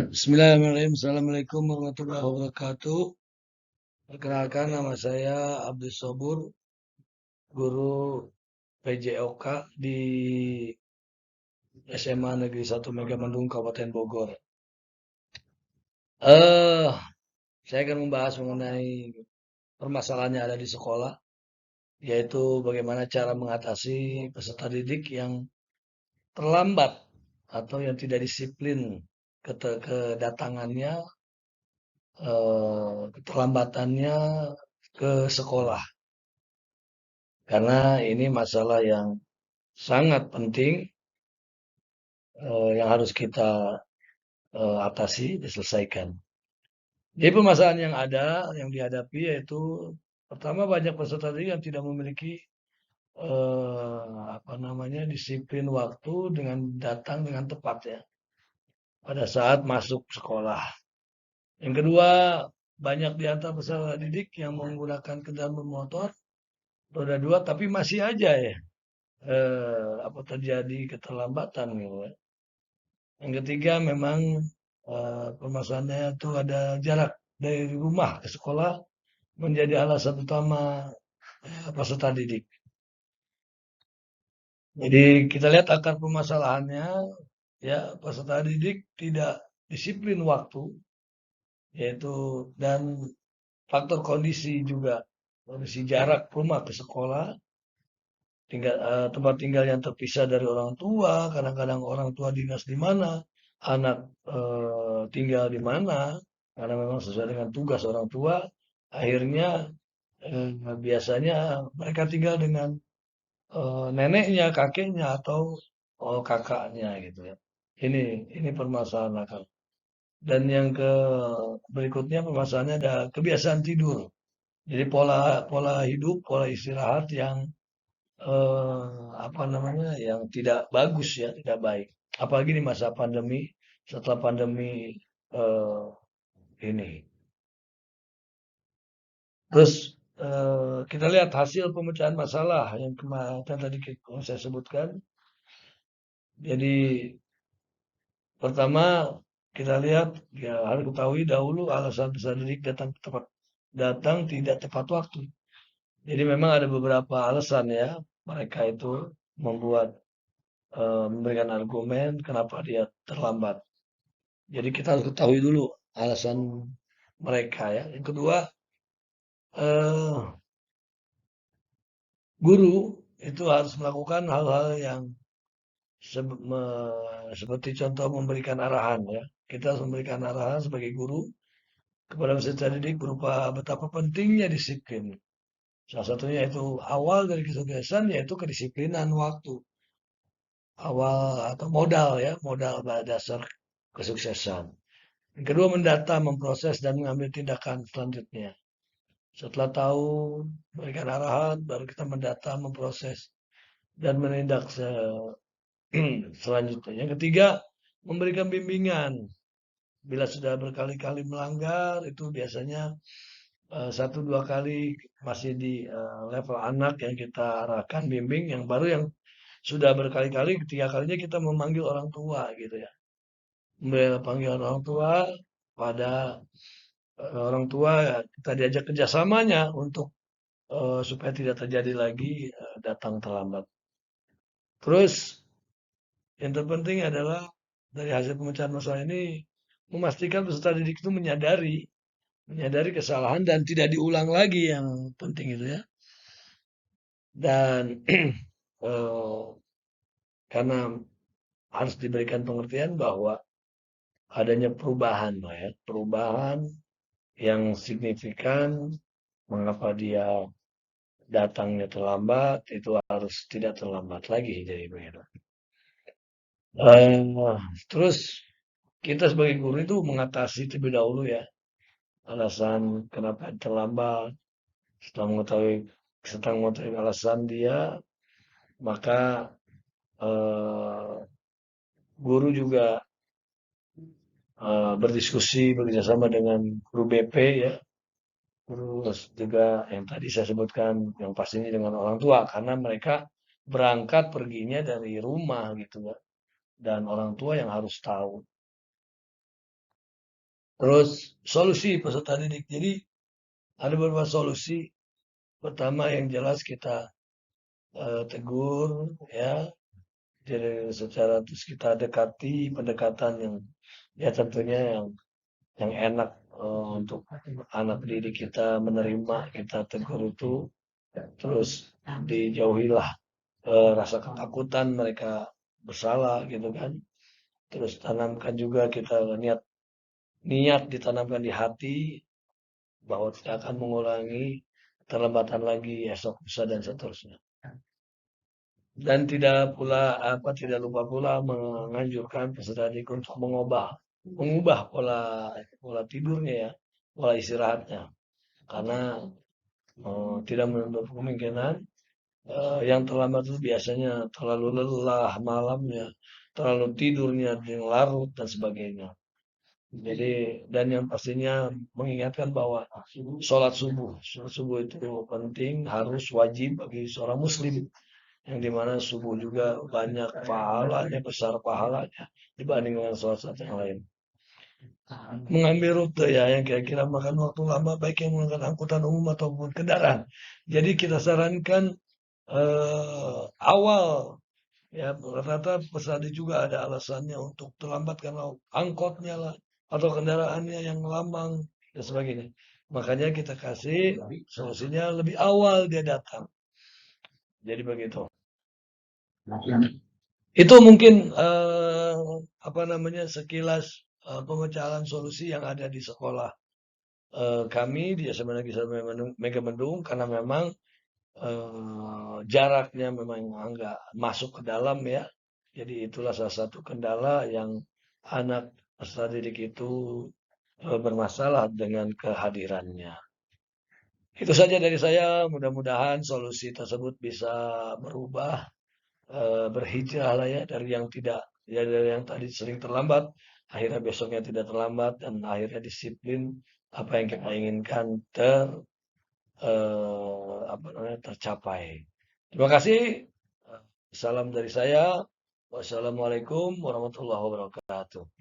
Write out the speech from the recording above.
Bismillahirrahmanirrahim. Assalamualaikum warahmatullahi wabarakatuh. Perkenalkan nama saya Abdus Sobur, guru PJOK di SMA Negeri 1 Megamendung, Kabupaten Bogor. Eh, saya akan membahas mengenai permasalahan yang ada di sekolah, yaitu bagaimana cara mengatasi peserta didik yang terlambat atau yang tidak disiplin kedatangannya, keterlambatannya ke sekolah. Karena ini masalah yang sangat penting yang harus kita atasi, diselesaikan. Jadi permasalahan yang ada, yang dihadapi yaitu pertama banyak peserta didik yang tidak memiliki apa namanya disiplin waktu dengan datang dengan tepat ya pada saat masuk sekolah. Yang kedua, banyak di antara peserta didik yang menggunakan kendaraan bermotor roda dua tapi masih aja ya apa terjadi keterlambatan gitu ya. Yang ketiga memang permasalahannya itu ada jarak dari rumah ke sekolah menjadi alasan utama peserta didik. Jadi kita lihat akar permasalahannya ya peserta didik tidak disiplin waktu yaitu dan faktor kondisi juga kondisi jarak rumah ke sekolah tempat tinggal yang terpisah dari orang tua kadang-kadang orang tua dinas di mana anak tinggal di mana karena memang sesuai dengan tugas orang tua akhirnya biasanya mereka tinggal dengan neneknya kakeknya atau kakaknya gitu ya ini permasalahan akal dan yang berikutnya permasalahannya ada kebiasaan tidur jadi pola pola hidup pola istirahat yang apa namanya, yang tidak bagus ya, tidak baik. Apalagi di masa pandemi, setelah pandemi eee, ini. Terus, kita lihat hasil pemecahan masalah yang kemarin tadi saya sebutkan. Jadi pertama kita lihat ya harus ketahui dahulu alasan peserta didik datang tidak tepat waktu. Jadi memang ada beberapa alasan ya mereka itu membuat memberikan argumen kenapa dia terlambat. Jadi kita harus ketahui dulu alasan mereka ya. Yang kedua, eh, guru itu harus melakukan hal-hal yang seperti contoh memberikan arahan ya. Kita harus memberikan arahan sebagai guru kepada peserta didik berupa betapa pentingnya disiplin. Salah satunya itu awal dari kesuksesan yaitu kedisiplinan waktu. Awal atau modal ya, modal dasar kesuksesan. Yang kedua mendata, memproses dan mengambil tindakan selanjutnya. Setelah tahu, berikan arahan, baru kita mendata, memproses, dan menindak selanjutnya. Yang ketiga, memberikan bimbingan. Bila sudah berkali-kali melanggar, itu biasanya satu dua kali masih di level anak yang kita arahkan bimbing, yang baru yang sudah berkali-kali, ketiga kalinya kita memanggil orang tua gitu ya. Panggil orang tua pada orang tua ya, kita diajak kerjasamanya untuk supaya tidak terjadi lagi datang terlambat. Terus yang terpenting adalah dari hasil pemecahan masalah ini memastikan peserta didik itu menyadari kesalahan dan tidak diulang lagi yang penting itu ya. Dan eh, karena harus diberikan pengertian bahwa adanya perubahan, ya, perubahan yang signifikan mengapa dia datangnya terlambat itu harus tidak terlambat lagi jadi begitu. Terus kita sebagai guru itu mengatasi terlebih dahulu ya alasan kenapa terlambat. Setelah mengetahui alasan dia, maka eh, guru juga berdiskusi bekerjasama dengan guru BP ya, terus juga yang tadi saya sebutkan yang pastinya dengan orang tua karena mereka berangkat perginya dari rumah gitu ya. dan orang tua yang harus tahu. Terus solusi peserta didik. Jadi ada beberapa solusi. Pertama yang jelas kita tegur ya, jadi secara terus kita dekati pendekatan yang ya tentunya yang enak untuk anak didik kita menerima kita tegur itu. Terus dijauhilah rasa ketakutan mereka bersalah gitu kan. Terus tanamkan juga kita niat ditanamkan di hati bahwa tidak akan mengulangi terlambatan lagi esok lusa dan seterusnya. Dan tidak lupa pula menganjurkan peserta didik untuk mengubah pola pola tidurnya ya, pola istirahatnya. Karena tidak menutup kemungkinan yang terlambat itu biasanya terlalu lelah malamnya, terlalu tidurnya yang larut dan sebagainya. Jadi dan yang pastinya mengingatkan bahwa sholat subuh itu penting, harus wajib bagi seorang muslim. Yang dimana subuh juga banyak pahalanya, besar pahalanya dibanding dengan sholat yang lain. Mengambil rute ya yang kira-kira makan waktu lama baik yang menggunakan angkutan umum ataupun kendaraan. Jadi kita sarankan awal ya rata-rata pesadi juga ada alasannya untuk terlambat karena angkotnya lah atau kendaraannya yang lamang dan sebagainya. Makanya kita kasih solusinya lebih awal dia datang. Jadi begitu. Itu mungkin apa namanya sekilas pemecahan solusi yang ada di sekolah kami di SMA Negeri 1 Megamendung karena memang jaraknya memang enggak masuk ke dalam ya. Jadi itulah salah satu kendala yang anak peserta didik itu bermasalah dengan kehadirannya. Itu saja dari saya. Mudah-mudahan solusi tersebut bisa berubah, berhijrah lah ya dari yang tidak ya dari yang tadi sering terlambat, akhirnya besoknya tidak terlambat dan akhirnya disiplin apa yang kita inginkan apa namanya, tercapai. Terima kasih. Salam dari saya. Wassalamualaikum warahmatullahi wabarakatuh.